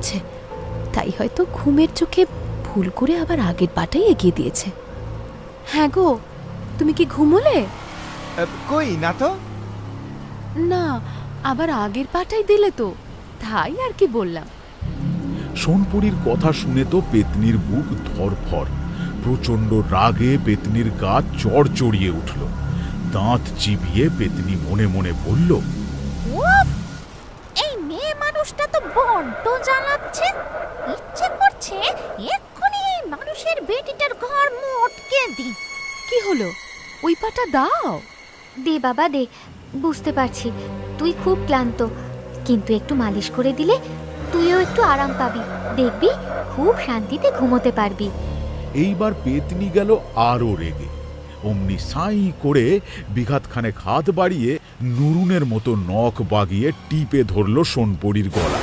করছে, তাই হয়তো ঘুমের চোখে ভুল করে আবার আগের পাটাই এগিয়ে দিয়েছে। হ্যাঁ গো, তুমি কি ঘুমোলে? কই না তো। না, আবার আগের পাটাই দিলে তো, তাই আর কি বললাম। সোনপুরীর কথা শুনে তো পেতনির বুক ধরফর। প্রচন্ড রাগে পেতনির গা চড়চড়িয়ে উঠল। দাঁত চিবিয়ে পেতনি মনে মনে বলল, উফ, এই মেয়ে মানুষটা তো বড্ড জ্বালাচ্ছে। ইচ্ছে করছে এক্ষুনি এই মানুষের বেটিটার ঘর মোটকে দি। কি হলো, ওই পাটা দাও। দে বাবা দে, বুঝতে পারছি তুই খুব ক্লান্ত, কিন্তু একটু মালিশ করে দিলে তুইও একটু আরাম পাবি, দেখবি খুব শান্তিতে ঘুমোতে পারবি। এইবার পেতনি গেল আরো রেগে। অমনি সাই করে বিঘাতখানেক হাত বাড়িয়ে নুরুনের মতো নখ বাগিয়ে টিপে ধরল সোনপুরীর গলা।